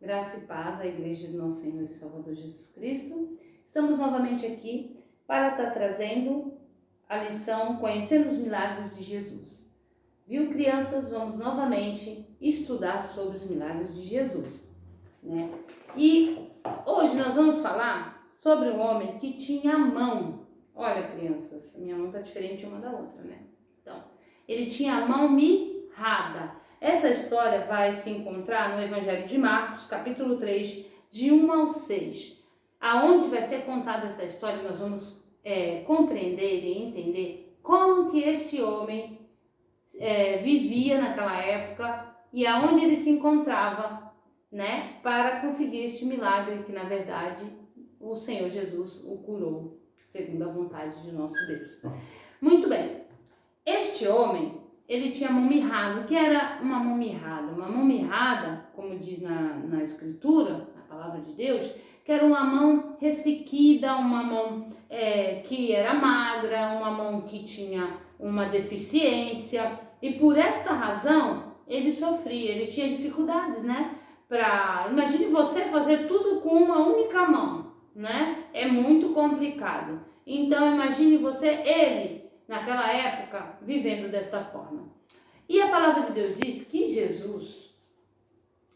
Graça e paz à Igreja do nosso Senhor e Salvador Jesus Cristo. Estamos novamente aqui para estar trazendo a lição Conhecendo os Milagres de Jesus. Viu, crianças? Vamos novamente estudar sobre os milagres de Jesus, né? E hoje nós vamos falar sobre um homem que tinha a mão. Olha, crianças, a minha mão está diferente uma da outra, né? Então, ele tinha a mão mirrada. Essa história vai se encontrar no Evangelho de Marcos, capítulo 3, de 1 ao 6. Aonde vai ser contada essa história, nós vamos compreender e entender como que este homem vivia naquela época e aonde ele se encontrava, né, para conseguir este milagre que, na verdade, o Senhor Jesus o curou, segundo a vontade de nosso Deus. Muito bem. Este homem, ele tinha mão mirrada. O que era uma mão mirrada? Uma mão mirrada, como diz na Escritura, na Palavra de Deus, que era uma mão ressequida, uma mão que era magra, uma mão que tinha uma deficiência. E por esta razão, ele sofria, ele tinha dificuldades, né? Imagine você fazer tudo com uma única mão, né? É muito complicado. Então, imagine você, ele, naquela época, vivendo desta forma. E a palavra de Deus diz que Jesus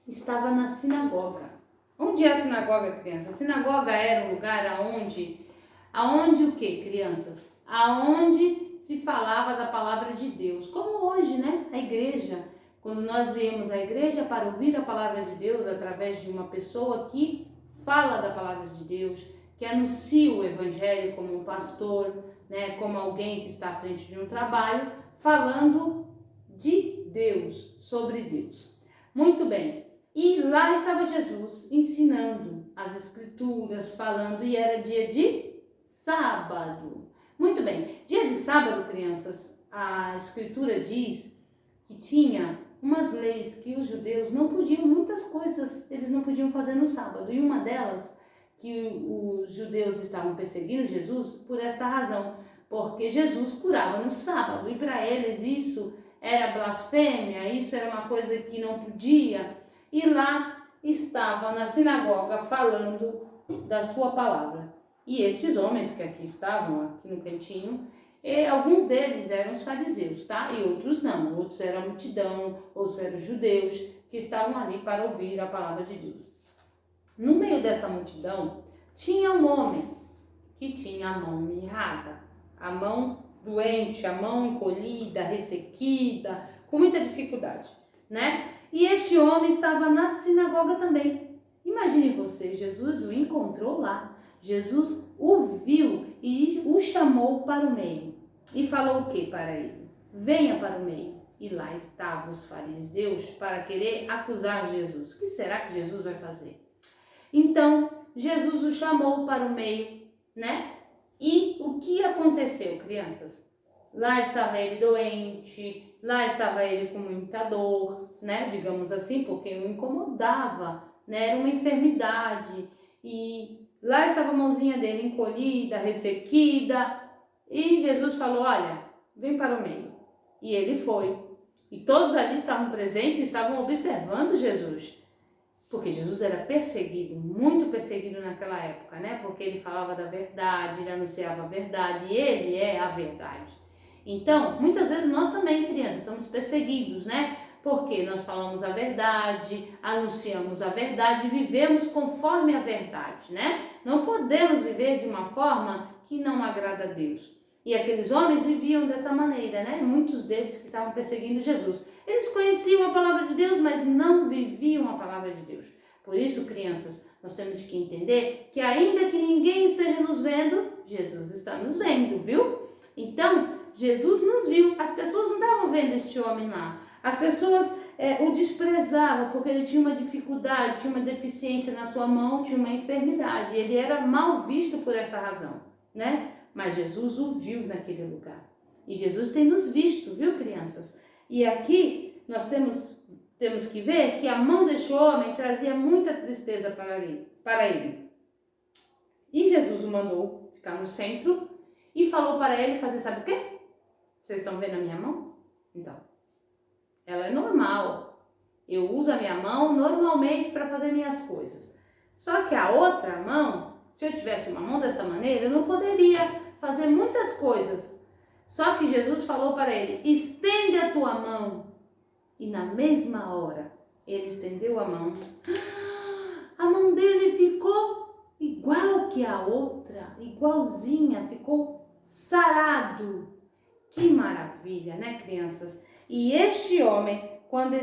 estava na sinagoga. Onde é a sinagoga, criança? A sinagoga era um lugar aonde o que, crianças? Aonde se falava da palavra de Deus. Como hoje, né? A igreja. Quando nós viemos à igreja para ouvir a palavra de Deus através de uma pessoa que fala da palavra de Deus, que anuncia o evangelho como um pastor, né, como alguém que está à frente de um trabalho, falando de Deus, sobre Deus. Muito bem. E lá estava Jesus ensinando as escrituras, falando, e era dia de sábado. Muito bem. Dia de sábado, crianças, a escritura diz que tinha umas leis que os judeus não podiam, muitas coisas eles não podiam fazer no sábado. E uma delas, que os judeus estavam perseguindo Jesus por esta razão, porque Jesus curava no sábado, e para eles isso era blasfêmia, isso era uma coisa que não podia, e lá estava na sinagoga falando da sua palavra. E estes homens que aqui estavam, aqui no cantinho, alguns deles eram os fariseus, tá? E outros não, outros eram a multidão, outros eram os judeus que estavam ali para ouvir a palavra de Deus. No meio desta multidão, tinha um homem que tinha a mão mirrada, a mão doente, a mão encolhida, ressequida, com muita dificuldade, né? E este homem estava na sinagoga também. Imagine você, Jesus o encontrou lá, Jesus o viu e o chamou para o meio. E falou o que para ele? Venha para o meio. E lá estavam os fariseus para querer acusar Jesus. O que será que Jesus vai fazer? Então, Jesus o chamou para o meio, né? E o que aconteceu, crianças? Lá estava ele doente, lá estava ele com muita dor, né? Digamos assim, porque o incomodava, né? Era uma enfermidade. E lá estava a mãozinha dele encolhida, ressequida. E Jesus falou, olha, vem para o meio. E ele foi. E todos ali estavam presentes, estavam observando Jesus. Porque Jesus era perseguido, muito perseguido naquela época, né? Porque ele falava da verdade, ele anunciava a verdade, e ele é a verdade. Então, muitas vezes nós também, crianças, somos perseguidos, né? Porque nós falamos a verdade, anunciamos a verdade, vivemos conforme a verdade, né? Não podemos viver de uma forma que não agrada a Deus. E aqueles homens viviam desta maneira, né? Muitos deles que estavam perseguindo Jesus. Eles conheciam a palavra de Deus, mas não viviam a palavra de Deus. Por isso, crianças, nós temos que entender que ainda que ninguém esteja nos vendo, Jesus está nos vendo, viu? Então, Jesus nos viu. As pessoas não estavam vendo este homem lá. As pessoas o desprezavam porque ele tinha uma dificuldade, tinha uma deficiência na sua mão, tinha uma enfermidade. Ele era mal visto por esta razão, né? Mas Jesus o viu naquele lugar. E Jesus tem nos visto, viu, crianças? E aqui nós temos que ver que a mão deste homem trazia muita tristeza para ele. E Jesus o mandou ficar no centro e falou para ele fazer, sabe o quê? Vocês estão vendo a minha mão? Então, ela é normal. Eu uso a minha mão normalmente para fazer minhas coisas. Só que a outra mão, se eu tivesse uma mão dessa maneira, eu não poderia fazer muitas coisas. Só que Jesus falou para ele: estende a tua mão. E na mesma hora, ele estendeu a mão. A mão dele ficou igual que a outra, igualzinha, ficou sarado. Que maravilha, né, crianças? E este homem, quando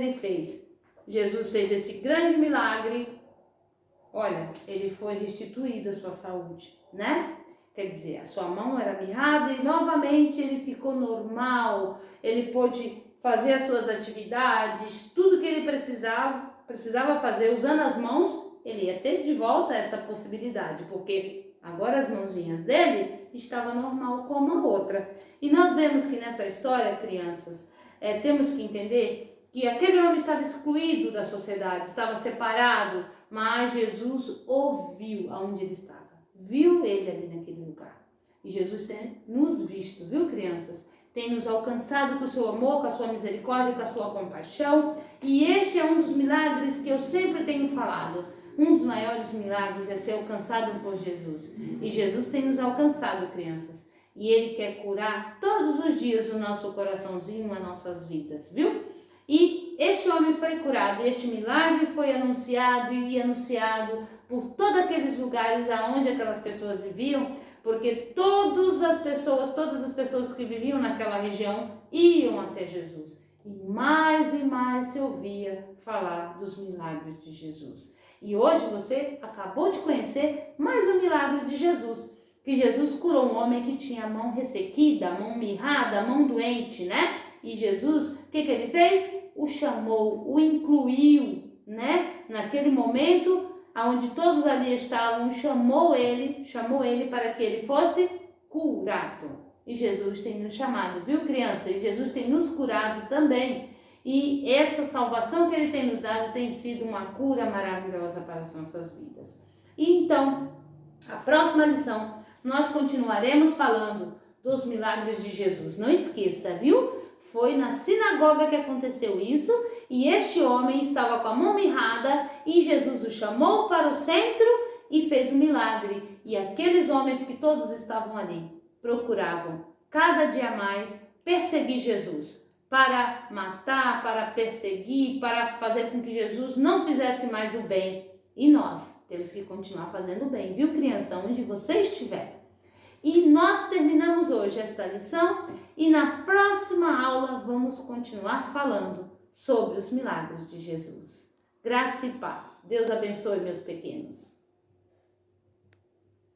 Jesus fez esse grande milagre, olha, ele foi restituído a sua saúde, né? Quer dizer, a sua mão era mirrada e novamente ele ficou normal, ele pôde fazer as suas atividades, tudo que ele precisava fazer usando as mãos, ele ia ter de volta essa possibilidade, porque agora as mãozinhas dele estavam normal como a outra. E nós vemos que nessa história, crianças, temos que entender que aquele homem estava excluído da sociedade, estava separado, mas Jesus ouviu aonde ele estava, viu ele ali naquele lugar. E Jesus tem nos visto, viu, crianças? Tem nos alcançado com o seu amor, com a sua misericórdia, com a sua compaixão. E este é um dos milagres que eu sempre tenho falado. Um dos maiores milagres é ser alcançado por Jesus. E Jesus tem nos alcançado, crianças. E Ele quer curar todos os dias o nosso coraçãozinho, as nossas vidas, viu? E este homem foi curado, este milagre foi anunciado e anunciado por todos aqueles lugares aonde aquelas pessoas viviam, porque todas as pessoas que viviam naquela região iam até Jesus. E mais se ouvia falar dos milagres de Jesus. E hoje você acabou de conhecer mais um milagre de Jesus, que Jesus curou um homem que tinha a mão ressequida, a mão mirrada, a mão doente, né? E Jesus, o que ele fez? O chamou, o incluiu, né? Naquele momento, onde todos ali estavam, chamou ele para que ele fosse curado. E Jesus tem nos chamado, viu, criança? E Jesus tem nos curado também. E essa salvação que ele tem nos dado tem sido uma cura maravilhosa para as nossas vidas. E então, a próxima lição, nós continuaremos falando dos milagres de Jesus. Não esqueça, viu? Foi na sinagoga que aconteceu isso, e este homem estava com a mão mirrada, e Jesus o chamou para o centro e fez um milagre. E aqueles homens que todos estavam ali procuravam cada dia mais perseguir Jesus, para matar, para perseguir, para fazer com que Jesus não fizesse mais o bem. E nós temos que continuar fazendo o bem, viu, criança? Onde você estiver. E nós terminamos hoje esta lição e na próxima aula vamos continuar falando sobre os milagres de Jesus. Graça e paz. Deus abençoe, meus pequenos.